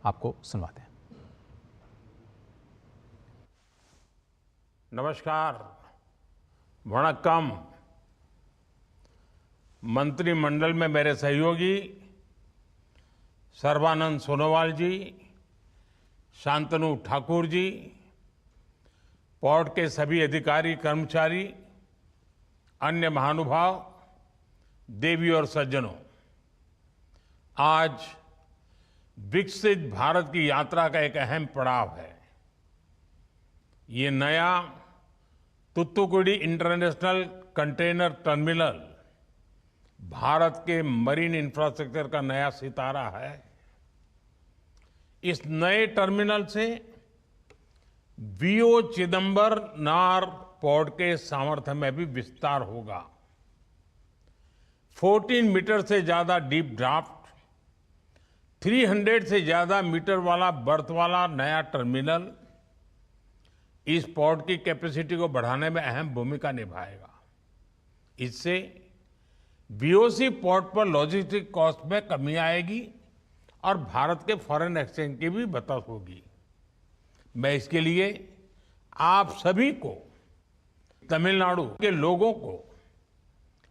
आपको सुनवाते हैं। नमस्कार, वणक्कम। मंत्रिमंडल में मेरे सहयोगी सर्बानंद सोनोवाल जी, शांतनु ठाकुर जी, पोर्ट के सभी अधिकारी कर्मचारी, अन्य महानुभाव, देवी और सज्जनों, आज विकसित भारत की यात्रा का एक अहम पड़ाव है। ये नया Thoothukudi international container terminal Bharat के मरीन इंफ्रास्ट्रक्चर का नया सितारा है। इस नए टर्मिनल से वीओ चिदंबरनार पोर्ट के सामर्थ्य में भी विस्तार होगा। 14 मीटर से ज्यादा डीप ड्राफ्ट, 300 से ज्यादा मीटर वाला बर्थ वाला नया टर्मिनल इस पोर्ट की कैपेसिटी को बढ़ाने में अहम भूमिका निभाएगा। इससे वीओसी पोर्ट पर लॉजिस्टिक कॉस्ट में कमी आएगी और भारत के फॉरेन एक्सचेंज की भी बचत होगी। मैं इसके लिए आप सभी को, तमिलनाडु के लोगों को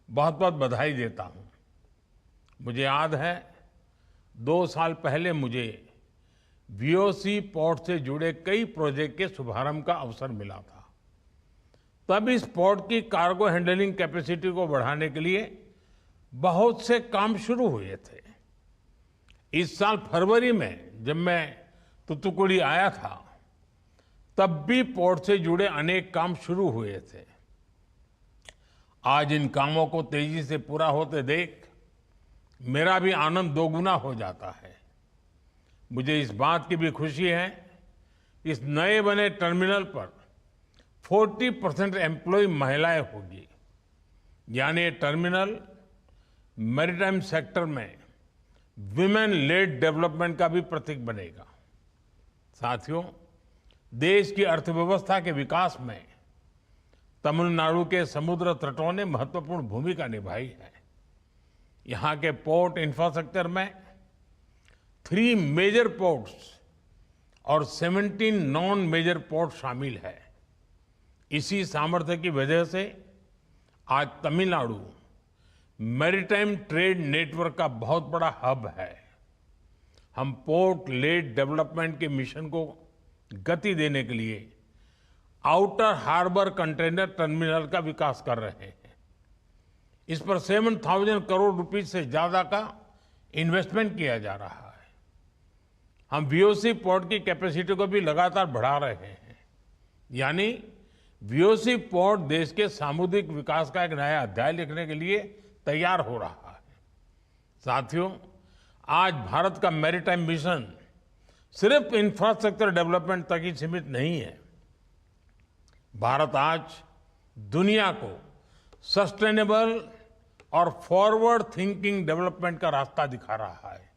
बहुत बहुत बधाई देता हूं। मुझे याद है 2 साल पहले मुझे वीओसी पोर्ट से जुड़े कई प्रोजेक्ट के शुभारंभ का अवसर मिला था। तब इस पोर्ट की कार्गो हैंडलिंग कैपेसिटी को बढ़ाने के लिए बहुत से काम शुरू हुए थे। इस साल फरवरी में जब मैं तुतुकुड़ी आया था, तब भी पोर्ट से जुड़े अनेक काम शुरू हुए थे। आज इन कामों को तेजी से पूरा होते देख मेरा भी आनंद दोगुना हो जाता है। मुझे इस बात की भी खुशी है, इस नए बने टर्मिनल पर 40% एम्प्लॉय महिलाएं होगी। यानी ये टर्मिनल मैरीटाइम सेक्टर में विमेन लेड डेवलपमेंट का भी प्रतीक बनेगा। साथियों, देश की अर्थव्यवस्था के विकास में तमिलनाडु के समुद्र तटों ने महत्वपूर्ण भूमिका निभाई है। यहां के पोर्ट इंफ्रास्ट्रक्चर में 3 मेजर पोर्ट्स और 17 नॉन मेजर पोर्ट शामिल है। इसी सामर्थ्य की वजह से आज तमिलनाडु मैरीटाइम ट्रेड नेटवर्क का बहुत बड़ा हब है। हम पोर्ट लेड डेवलपमेंट के मिशन को गति देने के लिए आउटर हार्बर कंटेनर टर्मिनल का विकास कर रहे हैं। इस पर 7,000 करोड़ रुपए से ज्यादा का इन्वेस्टमेंट किया जा रहा है। हम वीओसी पोर्ट की कैपेसिटी को भी लगातार बढ़ा रहे हैं। यानी वीओसी पोर्ट देश के सामुद्रिक विकास का एक नया अध्याय लिखने के लिए तैयार हो रहा है। साथियों, आज भारत का मैरीटाइम मिशन सिर्फ इंफ्रास्ट्रक्चर डेवलपमेंट तक ही सीमित नहीं है। भारत आज दुनिया को सस्टेनेबल और फॉरवर्ड थिंकिंग डेवलपमेंट का रास्ता दिखा रहा है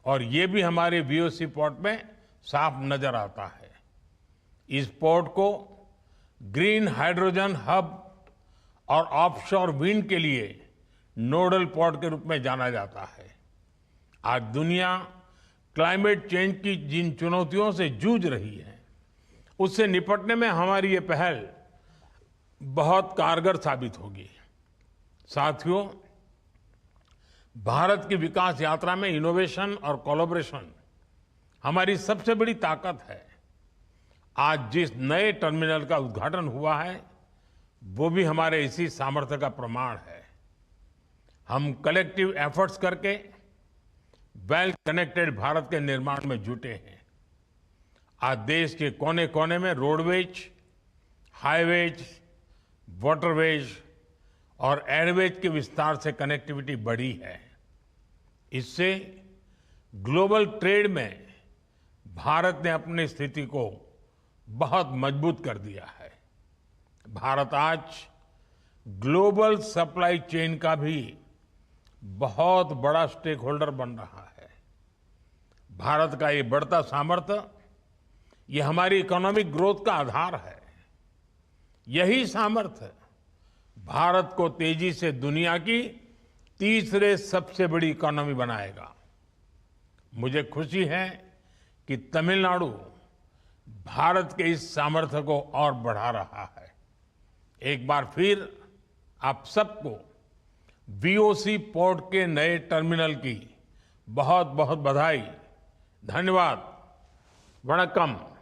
और ये भी हमारे वीओसी पोर्ट में साफ नजर आता है। इस पोर्ट को ग्रीन हाइड्रोजन हब और ऑफशोर विंड के लिए नोडल पोर्ट के रूप में जाना जाता है। आज दुनिया क्लाइमेट चेंज की जिन चुनौतियों से जूझ रही है, उससे निपटने में हमारी ये पहल बहुत कारगर साबित होगी। साथियों, भारत की विकास यात्रा में इनोवेशन और कोलैबोरेशन हमारी सबसे बड़ी ताकत है। आज जिस नए टर्मिनल का उद्घाटन हुआ है, वो भी हमारे इसी सामर्थ्य का प्रमाण है। हम कलेक्टिव एफर्ट्स करके वेल कनेक्टेड भारत के निर्माण में जुटे हैं। आज देश के कोने कोने में रोडवेज, हाईवेज, वाटरवेज और एयरवेज के विस्तार से कनेक्टिविटी बढ़ी है। इससे ग्लोबल ट्रेड में भारत ने अपनी स्थिति को बहुत मजबूत कर दिया है। भारत आज ग्लोबल सप्लाई चेन का भी बहुत बड़ा स्टेक होल्डर बन रहा है। भारत का ये बढ़ता सामर्थ्य, ये हमारी इकोनॉमिक ग्रोथ का आधार है। यही सामर्थ्य भारत को तेजी से दुनिया की तीसरे सबसे बड़ी इकोनॉमी बनाएगा। मुझे खुशी है कि तमिलनाडु भारत के इस सामर्थ्य को और बढ़ा रहा है। एक बार फिर आप सबको वीओसी पोर्ट के नए टर्मिनल की बहुत बहुत बधाई। धन्यवाद। वणक्कम।